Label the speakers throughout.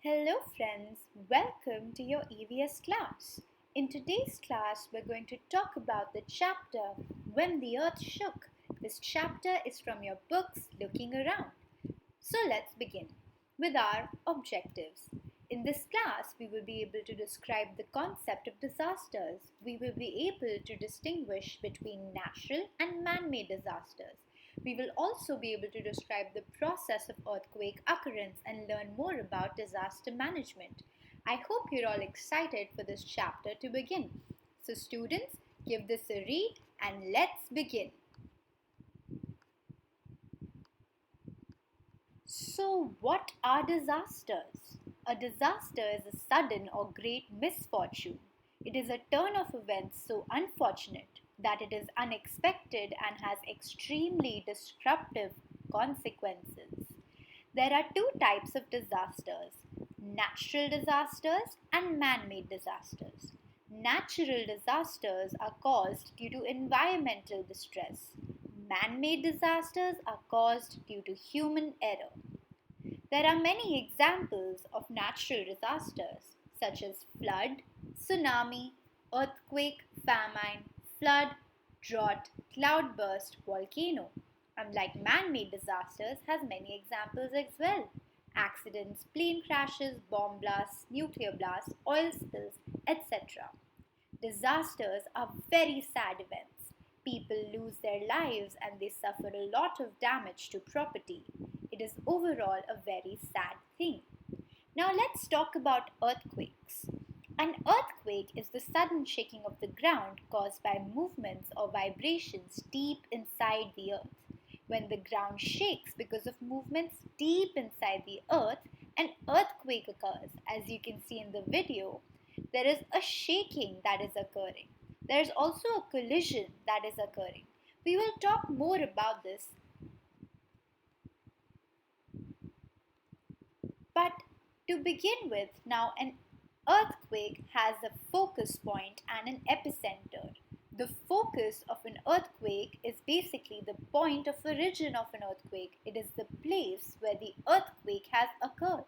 Speaker 1: Hello friends, welcome to your EVS class. In today's class, we're going to talk about the chapter When the Earth Shook. This chapter is from your books Looking Around. So let's begin with our objectives. In this class, we will be able to describe the concept of disasters. We will be able to distinguish between natural and man-made disasters. We will also be able to describe the process of earthquake occurrence and learn more about disaster management. I hope you're all excited for this chapter to begin. So students, give this a read and let's begin. So, what are disasters? A disaster is a sudden or great misfortune. It is a turn of events so unfortunate that it is unexpected and has extremely disruptive consequences. There are two types of disasters: natural disasters and man made disasters. Natural disasters are caused due to environmental distress. Man made disasters are caused due to human error. There are many examples of natural disasters such as flood, tsunami, earthquake, famine, flood, drought, cloudburst, volcano. Unlike man-made disasters, has many examples as well. Accidents, plane crashes, bomb blasts, nuclear blasts, oil spills, etc. Disasters are very sad events. People lose their lives and they suffer a lot of damage to property. It is overall a very sad thing. Now let's talk about earthquakes. An earthquake is the sudden shaking of the ground caused by movements or vibrations deep inside the earth. When the ground shakes because of movements deep inside the earth, an earthquake occurs. As you can see in the video, there is a shaking that is occurring. There is also a collision that is occurring. We will talk more about this. But to begin with, now an earthquake has a focus point and an epicenter. The focus of an earthquake is basically the point of origin of an earthquake. It is the place where the earthquake has occurred.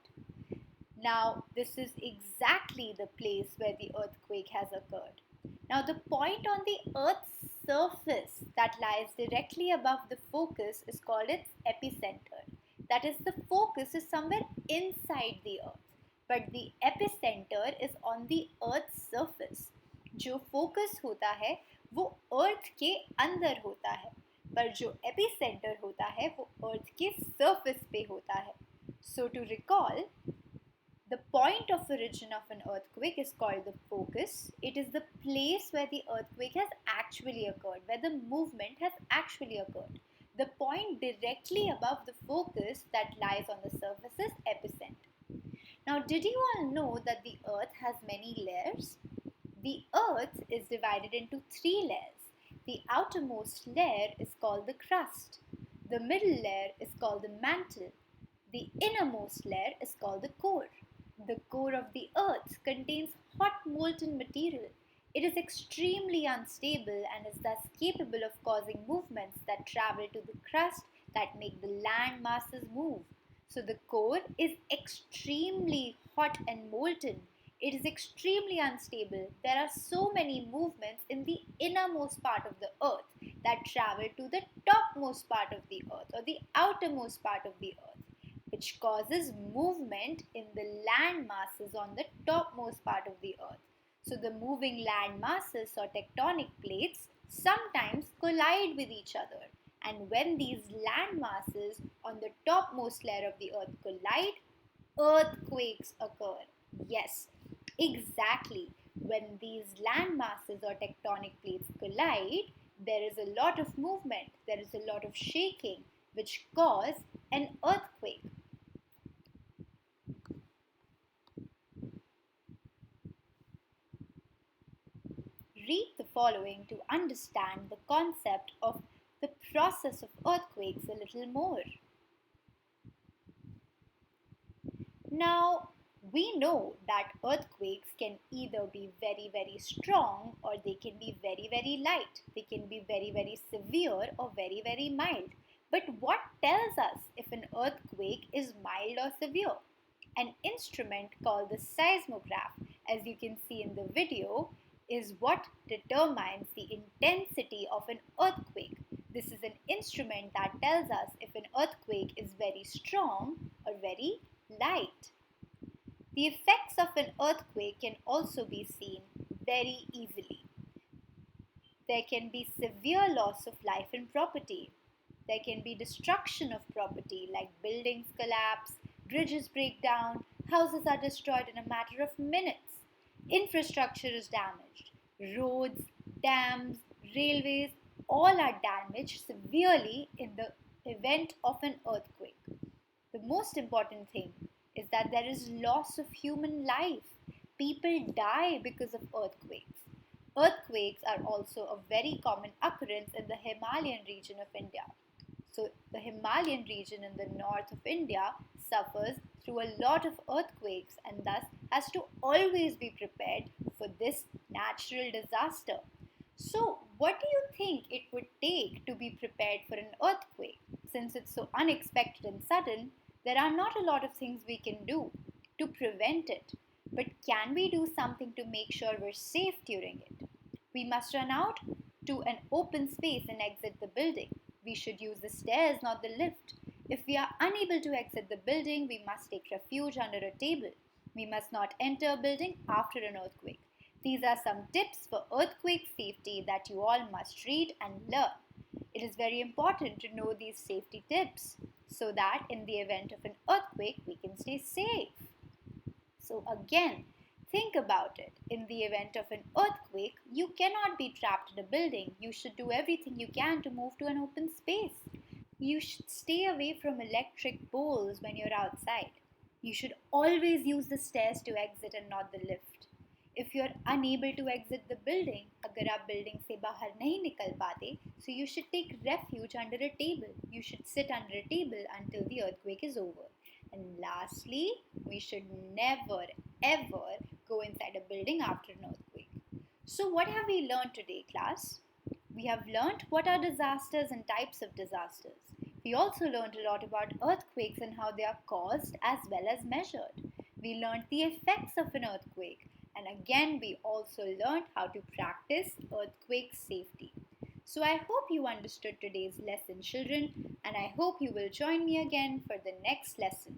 Speaker 1: Now, this is exactly the place where the earthquake has occurred. Now, the point on the Earth's surface that lies directly above the focus is called its epicenter. That is, the focus is somewhere inside the Earth, but the epicenter is on the Earth's surface. जो focus होता है वो Earth के अंदर होता है, पर जो epicenter होता है वो Earth के surface पे होता है. So to recall, the point of origin of an earthquake is called the focus. It is the place where the earthquake has actually occurred, where the movement has actually occurred. The point directly above the focus that lies on the surface is epicenter. Now, did you all know that the earth has many layers? The earth is divided into three layers. The outermost layer is called the crust. The middle layer is called the mantle. The innermost layer is called the core. The core of the earth contains hot molten material. It is extremely unstable and is thus capable of causing movements that travel to the crust that make the land masses move. So the core is extremely hot and molten. It is extremely unstable. There are so many movements in the innermost part of the earth that travel to the topmost part of the earth or the outermost part of the earth, which causes movement in the land masses on the topmost part of the earth. So the moving land masses or tectonic plates sometimes collide with each other. And when these land masses on the topmost layer of the earth collide, earthquakes occur. Yes, exactly. When these land masses or tectonic plates collide, there is a lot of movement, there is a lot of shaking, which cause an earthquake. Read the following to understand the concept of the process of earthquakes a little more. Now, we know that earthquakes can either be very, very strong or they can be very, very light. They can be very, very severe or very, very mild. But what tells us if an earthquake is mild or severe? An instrument called the seismograph, as you can see in the video, is what determines the intensity of an earthquake. This is an instrument that tells us if an earthquake is very strong or very light. The effects of an earthquake can also be seen very easily. There can be severe loss of life and property. There can be destruction of property like buildings collapse, bridges break down, houses are destroyed in a matter of minutes. Infrastructure is damaged. Roads, dams, railways, all are damaged severely in the event of an earthquake. The most important thing is that there is loss of human life. People die because of earthquakes. Earthquakes are also a very common occurrence in the Himalayan region of India. So, the Himalayan region in the north of India suffers through a lot of earthquakes and thus has to always be prepared for this natural disaster. So, what do you think it would take to be prepared for an earthquake? Since it's so unexpected and sudden, there are not a lot of things we can do to prevent it. But can we do something to make sure we're safe during it? We must run out to an open space and exit the building. We should use the stairs, not the lift. If we are unable to exit the building, we must take refuge under a table. We must not enter a building after an earthquake. These are some tips for earthquake safety that you all must read and learn. It is very important to know these safety tips so that in the event of an earthquake, we can stay safe. So again, think about it. In the event of an earthquake, you cannot be trapped in a building. You should do everything you can to move to an open space. You should stay away from electric poles when you're outside. You should always use the stairs to exit and not the lift. If you're unable to exit the building, अगर आप building से बाहर नहीं निकल पाते, so you should take refuge under a table. You should sit under a table until the earthquake is over. And lastly, we should never ever go inside a building after an earthquake. So what have we learned today, class? We have learned what are disasters and types of disasters. We also learned a lot about earthquakes and how they are caused as well as measured. We learned the effects of an earthquake. And again, we also learned how to practice earthquake safety. So I hope you understood today's lesson, children, and I hope you will join me again for the next lesson.